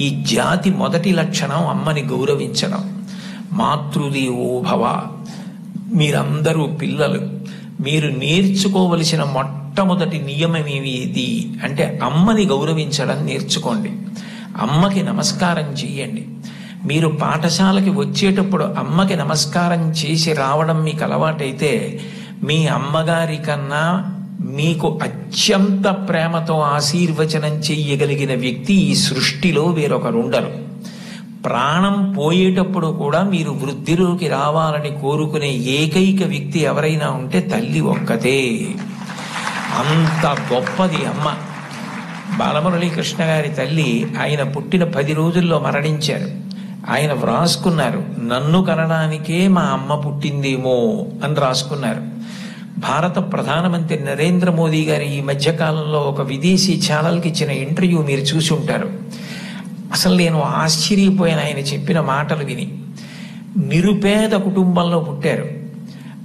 ఈ జాతి మొదటి లక్షణం అమ్మని గౌరవించడం. మాతృదేవో భవ. మీరందరూ పిల్లలు, మీరు నేర్చుకోవలసిన మొట్టమొదటి నియమం ఏది అంటే అమ్మని గౌరవించడం నేర్చుకోండి. అమ్మకి నమస్కారం చెయ్యండి. మీరు పాఠశాలకి వచ్చేటప్పుడు అమ్మకి నమస్కారం చేసి రావడం మీకు అలవాటైతే మీ అమ్మగారి కన్నా మీకు అత్యంత ప్రేమతో ఆశీర్వచనం చెయ్యగలిగిన వ్యక్తి ఈ సృష్టిలో వేరొకరుండరు. ప్రాణం పోయేటప్పుడు కూడా మీరు వృద్ధిలోకి రావాలని కోరుకునే ఏకైక వ్యక్తి ఎవరైనా ఉంటే తల్లి ఒక్కతే. అంత గొప్పది అమ్మ. బాలమురళీకృష్ణ గారి తల్లి ఆయన పుట్టిన 10 రోజుల్లో మరణించారు. ఆయన వ్రాసుకున్నారు, నన్ను కనడానికే మా అమ్మ పుట్టిందేమో అని రాసుకున్నారు. భారత ప్రధానమంత్రి నరేంద్ర మోదీ గారు ఈ మధ్యకాలంలో ఒక విదేశీ ఛానల్కి ఇచ్చిన ఇంటర్వ్యూ మీరు చూసి ఉంటారు. అసలు నేను ఆశ్చర్యపోయాను ఆయన చెప్పిన మాటలు విని. నిరుపేద కుటుంబంలో పుట్టారు.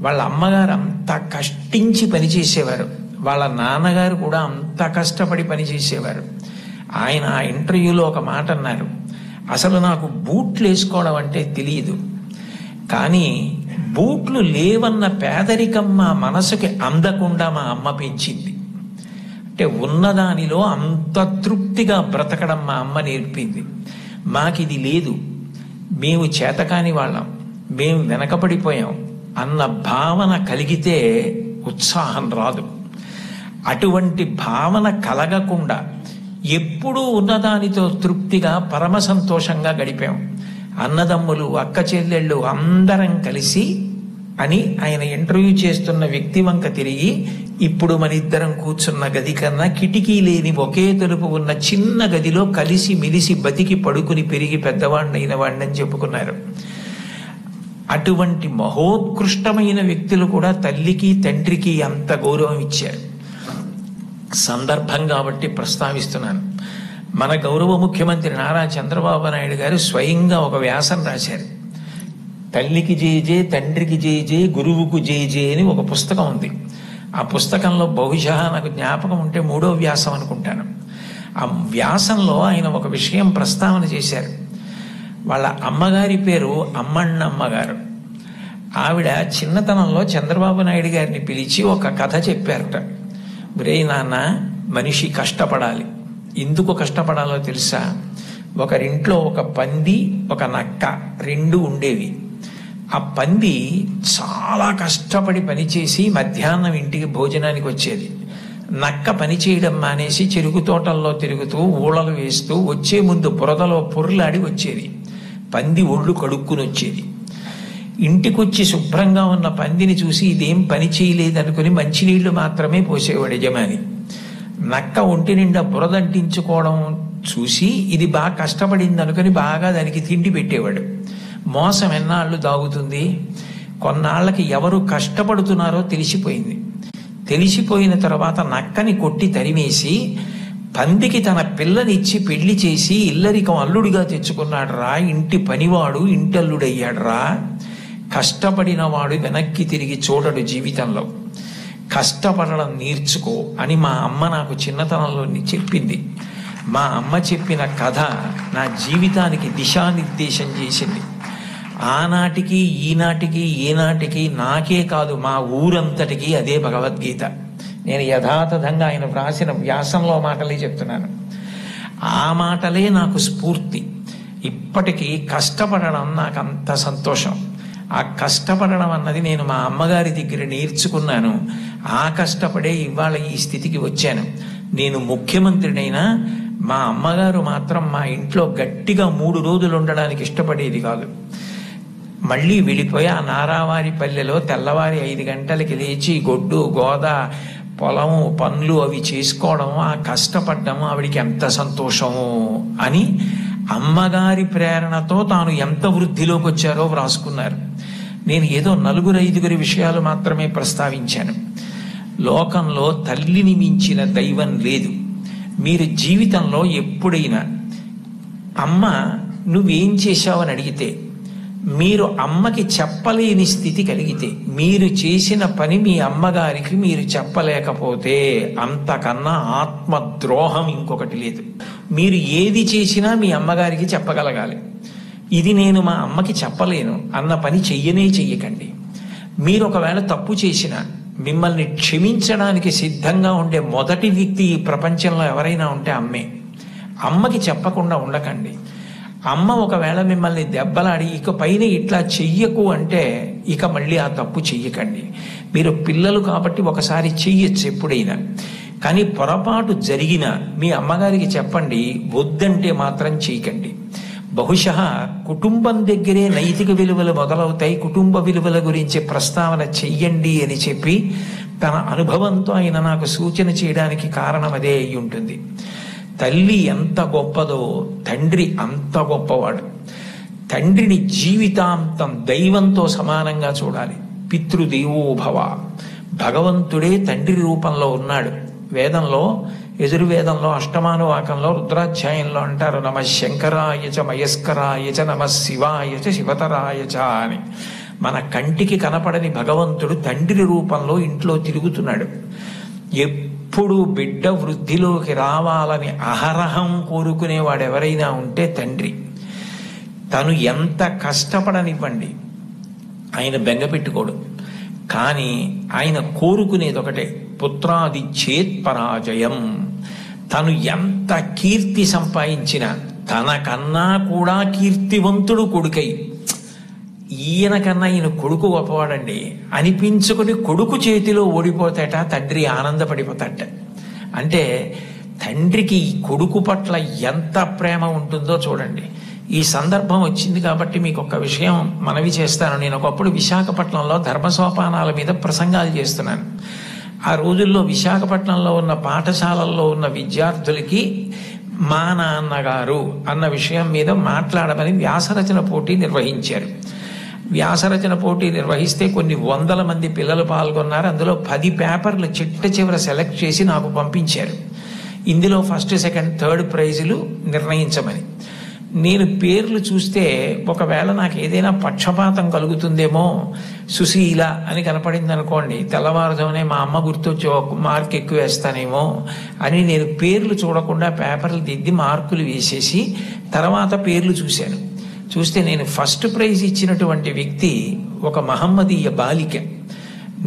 వాళ్ళ అమ్మగారు అంత కష్టించి పనిచేసేవారు, వాళ్ళ నాన్నగారు కూడా అంత కష్టపడి పనిచేసేవారు. ఆయన ఆ ఇంటర్వ్యూలో ఒక మాట అన్నారు, అసలు నాకు బూట్లు వేసుకోవడం అంటే తెలియదు, కానీ బూట్లు లేవన్న పేదరికం మా మనసుకి అందకుండా మా అమ్మ పెంచింది. అంటే ఉన్నదానిలో అంత తృప్తిగా బ్రతకడం మా అమ్మ నేర్పింది. మాకిది లేదు, మేము చేతకాని వాళ్ళం, మేము వెనకపడిపోయాం అన్న భావన కలిగితే ఉత్సాహం రాదు. అటువంటి భావన కలగకుండా ఎప్పుడూ ఉన్నదానితో తృప్తిగా పరమ సంతోషంగా గడిపాం. అన్నదమ్ములు, అక్క చెల్లెళ్ళు అందరం కలిసి అని ఆయన ఇంటర్వ్యూ చేస్తున్న వ్యక్తి వంక తిరిగి, ఇప్పుడు మన ఇద్దరం కూర్చున్న గది కన్నా కిటికీ లేని ఒకే తలుపు ఉన్న చిన్న గదిలో కలిసి మిలిసి బతికి పడుకుని పెరిగి పెద్దవాడినైన వాడిని చెప్పుకున్నారు. అటువంటి మహోత్కృష్టమైన వ్యక్తులు కూడా తల్లికి తండ్రికి అంత గౌరవం ఇచ్చారు. సందర్భం కాబట్టి ప్రస్తావిస్తున్నాను. మన గౌరవ ముఖ్యమంత్రి నారా చంద్రబాబు నాయుడు గారు స్వయంగా ఒక వ్యాసం రాశారు. తల్లికి జేజే, తండ్రికి జేజే, గురువుకు జేజే అని ఒక పుస్తకం ఉంది. ఆ పుస్తకంలో బహుశా నాకు జ్ఞాపకం ఉంటే 3వ వ్యాసం అనుకుంటాను. ఆ వ్యాసంలో ఆయన ఒక విషయం ప్రస్తావన చేశారు. వాళ్ళ అమ్మగారి పేరు అమ్మಣ್ಣమ్మ గారు. ఆవిడ చిన్నతనంలో చంద్రబాబు నాయుడు గారిని పిలిచి ఒక కథ చెప్పారట. ఒరేయ్ నాన్న, మనిషి కష్టపడాలి. ఎందుకు కష్టపడాలో తెలుసా? ఒకరింట్లో ఒక పంది, ఒక నక్క 2 ఉండేవి. ఆ పంది చాలా కష్టపడి పనిచేసి మధ్యాహ్నం ఇంటికి భోజనానికి వచ్చేది. నక్క పని చేయడం మానేసి చెరుకు తోటల్లో తిరుగుతూ ఊళలు వేస్తూ వచ్చే ముందు బురదలో పొర్లాడి వచ్చేది. పంది ఒళ్ళు కడుక్కుని వచ్చేది. ఇంటికొచ్చి శుభ్రంగా ఉన్న పందిని చూసి ఇదేం పని చేయలేదనుకుని మంచినీళ్లు మాత్రమే పోసేవాడు యజమాని. నక్క ఒంటి నిండా బురదంటించుకోవడం చూసి ఇది బాగా కష్టపడింది అనుకుని బాగా దానికి తిండి పెట్టేవాడు. మోసం ఎన్నాళ్ళు దాగుతుంది? కొన్నాళ్ళకి ఎవరు కష్టపడుతున్నారో తెలిసిపోయింది. తెలిసిపోయిన తర్వాత నక్కని కొట్టి తరిమేసి పందికి తన పిల్లనిచ్చి పెళ్లి చేసి ఇల్లరికం అల్లుడిగా తెచ్చుకున్నాడు రా. ఇంటి పనివాడు ఇంటల్లుడయ్యాడు రా. కష్టపడిన వాడు వెనక్కి తిరిగి చూడడు జీవితంలో. కష్టపడడం నేర్చుకో అని మా అమ్మ నాకు చిన్నతనంలో చెప్పింది. మా అమ్మ చెప్పిన కథ నా జీవితానికి దిశానిర్దేశం చేసింది. ఆనాటికి ఈనాటికి ఏనాటికి నాకే కాదు మా ఊరంతటికి అదే భగవద్గీత. నేను యథాతథంగా ఆయన వ్రాసిన వ్యాసంలో మాటలే చెప్తున్నాను. ఆ మాటలే నాకు స్ఫూర్తి. ఇప్పటికీ కష్టపడడం నాకు అంత సంతోషం. ఆ కష్టపడడం అన్నది నేను మా అమ్మగారి దగ్గర నేర్చుకున్నాను. ఆ కష్టపడే ఇవాళ ఈ స్థితికి వచ్చాను. నేను ముఖ్యమంత్రినైనా మా అమ్మగారు మాత్రం మా ఇంట్లో గట్టిగా 3 రోజులు ఉండడానికి ఇష్టపడేది కాదు. మళ్ళీ వెళ్ళిపోయి ఆ నారావారి పల్లెలో తెల్లవారి 5 గంటలకి లేచి గొడ్డు గోద పొలము పనులు అవి చేసుకోవడం, ఆ కష్టపడ్డము ఆవిడికి ఎంత సంతోషము అని అమ్మగారి ప్రేరణతో తాను ఎంత వృద్ధిలోకి వచ్చారో వ్రాసుకున్నారు. నేను ఏదో 4-5 విషయాలు మాత్రమే ప్రస్తావించాను. లోకంలో తల్లిని మించిన దైవం లేదు. మీరు జీవితంలో ఎప్పుడైనా అమ్మ నువ్వేం చేశావని అడిగితే మీరు అమ్మకి చెప్పలేని స్థితి కలిగితే, మీరు చేసిన పని మీ అమ్మగారికి మీరు చెప్పలేకపోతే అంతకన్నా ఆత్మద్రోహం ఇంకొకటి లేదు. మీరు ఏది చేసినా మీ అమ్మగారికి చెప్పగలగాలి. ఇది నేను మా అమ్మకి చెప్పలేను అన్న పని చెయ్యకండి. మీరు ఒకవేళ తప్పు చేసినా మిమ్మల్ని క్షమించడానికి సిద్ధంగా ఉండే మొదటి వ్యక్తి ఈ ప్రపంచంలో ఎవరైనా ఉంటే అమ్మే. అమ్మకి చెప్పకుండా ఉండకండి. అమ్మ ఒకవేళ మిమ్మల్ని దెబ్బలాడి ఇక పైన ఇట్లా చెయ్యకు అంటే ఇక మళ్ళీ ఆ తప్పు చెయ్యకండి. మీరు పిల్లలు కాబట్టి ఒకసారి చెయ్యొచ్చు ఎప్పుడైనా, కానీ పొరపాటు జరిగినా మీ అమ్మగారికి చెప్పండి, వద్దంటే మాత్రం చేయకండి. బహుశः కుటుంబం దగ్గరే నైతిక విలువలు మొదలవుతాయి. కుటుంబ విలువల గురించి ప్రస్తావన చెయ్యండి అని చెప్పి తన అనుభవంతో ఆయన నాకు సూచన చేయడానికి కారణం అదే అయి ఉంటుంది. తల్లి ఎంత గొప్పదో తండ్రి అంత గొప్పవాడు. తండ్రిని జీవితాంతం దైవంతో సమానంగా చూడాలి. పితృదేవోభవ, భగవంతుడే తండ్రి రూపంలో ఉన్నాడు. వేదంలో, యజుర్వేదంలో అష్టమానువాకంలో రుద్రాధ్యాయంలో అంటారు, నమ శంకరాయచ మయస్కరాయచ నమ శివాయచ శివతరాయచ అని. మన కంటికి కనపడని భగవంతుడు తండ్రి రూపంలో ఇంట్లో తిరుగుతున్నాడు. ఎప్పుడు బిడ్డ వృద్ధిలోకి రావాలని అహరహం కోరుకునేవాడు ఎవరైనా ఉంటే తండ్రి. తను ఎంత కష్టపడనివ్వండి, ఆయన బెంగ పెట్టుకోడు. కానీ ఆయన కోరుకునేది ఒకటే, పుత్రాది చేత్పరాజయం. తను ఎంత కీర్తి సంపాదించినా తనకన్నా కూడా కీర్తివంతుడు కొడుకై, ఈయనకన్నా ఈయన కొడుకు గొప్పవాడండి అనిపించుకుని కొడుకు చేతిలో ఓడిపోతాట తండ్రి ఆనందపడిపోతాట. అంటే తండ్రికి ఈ కొడుకు పట్ల ఎంత ప్రేమ ఉంటుందో చూడండి. ఈ సందర్భం వచ్చింది కాబట్టి మీకు ఒక విషయం మనవి చేస్తాను. నేను ఒకప్పుడు విశాఖపట్నంలో ధర్మసోపానాల మీద ప్రసంగాలు చేస్తున్నాను. ఆ రోజుల్లో విశాఖపట్నంలో ఉన్న పాఠశాలల్లో ఉన్న విద్యార్థులకి మా నాన్నగారు అన్న విషయం మీద మాట్లాడమని వ్యాసరచన పోటీ నిర్వహించారు. వ్యాసరచన పోటీ నిర్వహిస్తే కొన్ని 100 మంది పిల్లలు పాల్గొన్నారు. అందులో 10 పేపర్లు చిట్ట చివర సెలెక్ట్ చేసి నాకు పంపించారు. ఇందులో ఫస్ట్, సెకండ్, థర్డ్ ప్రైజులు నిర్ణయించమని. నేను పేర్లు చూస్తే ఒకవేళ నాకు ఏదైనా పక్షపాతం కలుగుతుందేమో, సుశీల అని కనపడింది అనుకోండి, తెల్లవారుజామునే మా అమ్మ గుర్తొచ్చి ఒక మార్క్ ఎక్కువ వేస్తానేమో అని నేను పేర్లు చూడకుండా పేపర్లు దిద్ది మార్కులు వేసేసి తర్వాత పేర్లు చూశాను. చూస్తే నేను ఫస్ట్ ప్రైజ్ ఇచ్చినటువంటి వ్యక్తి ఒక మహమ్మదీయ బాలిక.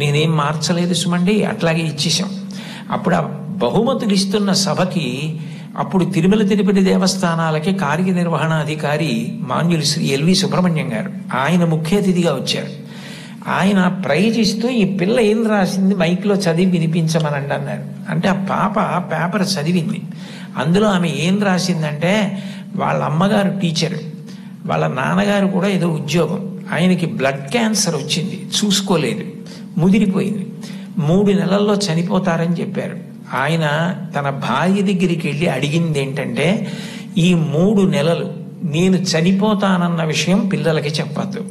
నేనేం మార్చలేదు సుమండి, అట్లాగే ఇచ్చేసాం. అప్పుడు ఆ బహుమతులు ఇస్తున్న సభకి అప్పుడు తిరుమల తిరుపతి దేవస్థానాలకి కార్యనిర్వహణాధికారి మాన్యులు శ్రీ ఎల్వి సుబ్రహ్మణ్యం గారు, ఆయన ముఖ్య అతిథిగా వచ్చారు. ఆయన ప్రైజ్ ఇస్తూ ఈ పిల్ల ఏం రాసింది మైక్లో చదివి వినిపించమనండి అన్నారు. అంటే ఆ పాప పేపర్ చదివింది. అందులో ఆమె ఏం రాసిందంటే, వాళ్ళ అమ్మగారు టీచరు, వాళ్ళ నాన్నగారు కూడా ఏదో ఉద్యోగం, ఆయనకి బ్లడ్ క్యాన్సర్ వచ్చింది, చూసుకోలేదు, ముదిరిపోయింది, 3 నెలల్లో చనిపోతారని చెప్పారు. ఆయన తన భార్య దగ్గరికి వెళ్ళి అడిగింది ఏంటంటే, ఈ 3 నెలలు నేను చనిపోతానన్న విషయం పిల్లలకి చెప్పద్దు,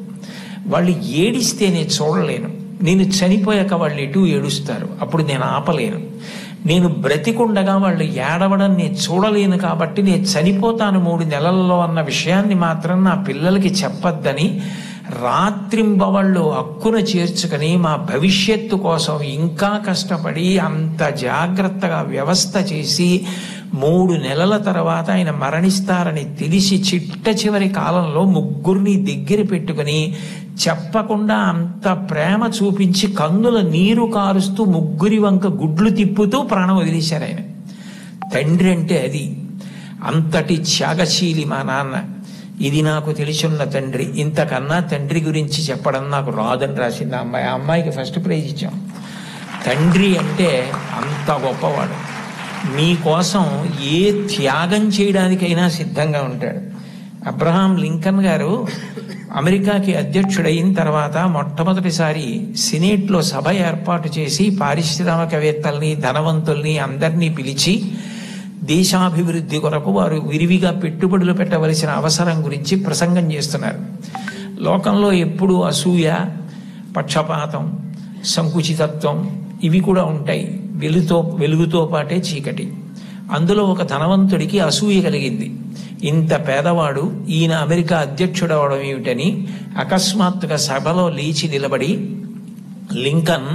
వాళ్ళు ఏడిస్తే నేను చూడలేను, నేను చనిపోయాక వాళ్ళు ఎటు ఏడుస్తారు, అప్పుడు నేను ఆపలేను, నేను బ్రతికుండగా వాళ్ళు ఏడవడం నేను చూడలేను, కాబట్టి నేను చనిపోతాను 3 నెలల్లో అన్న విషయాన్ని మాత్రం నా పిల్లలకి చెప్పద్దని రాత్రింబవళ్ళు హక్కున చేర్చుకొని మా భవిష్యత్తు కోసం ఇంకా కష్టపడి అంత జాగ్రత్తగా వ్యవస్థ చేసి 3 నెలల తర్వాత ఆయన మరణిస్తారని తెలిసి చిట్ట చివరి కాలంలో 3 దగ్గర పెట్టుకుని చెప్పకుండా అంత ప్రేమ చూపించి కన్నుల నీరు కారుస్తూ 3 వంక గుడ్లు తిప్పుతూ ప్రాణం వదిలేశారు ఆయన. తండ్రి అంటే అది. అంతటి త్యాగశీలి మా నాన్న. ఇది నాకు తెలిసున్న తండ్రి. ఇంతకన్నా తండ్రి గురించి చెప్పడం నాకు రాదని రాసింది ఆ అమ్మాయి. ఆ అమ్మాయికి ఫస్ట్ ప్రైజ్ ఇచ్చాం. తండ్రి అంటే అంత గొప్పవాడు. మీకోసం ఏ త్యాగం చేయడానికైనా సిద్ధంగా ఉంటాడు. అబ్రహాం లింకన్ గారు అమెరికాకి అధ్యక్షుడైన తర్వాత మొట్టమొదటిసారి సినేట్లో సభ ఏర్పాటు చేసి పారిశ్రామికవేత్తల్ని, ధనవంతుల్ని అందరినీ పిలిచి దేశాభివృద్ధి కొరకు వారు విరివిగా పెట్టుబడులు పెట్టవలసిన అవసరం గురించి ప్రసంగం చేస్తున్నారు. లోకంలో ఎప్పుడు అసూయ, పక్షపాతం, సంకుచితత్వం ఇవి కూడా ఉంటాయి. వెలుగుతో పాటే చీకటి. అందులో ఒక ధనవంతుడికి అసూయ కలిగింది. ఇంత పేదవాడు ఈయన అమెరికా అధ్యక్షుడు అవడం ఏమిటని అకస్మాత్తుగా సభలో లేచి నిలబడి లింకన్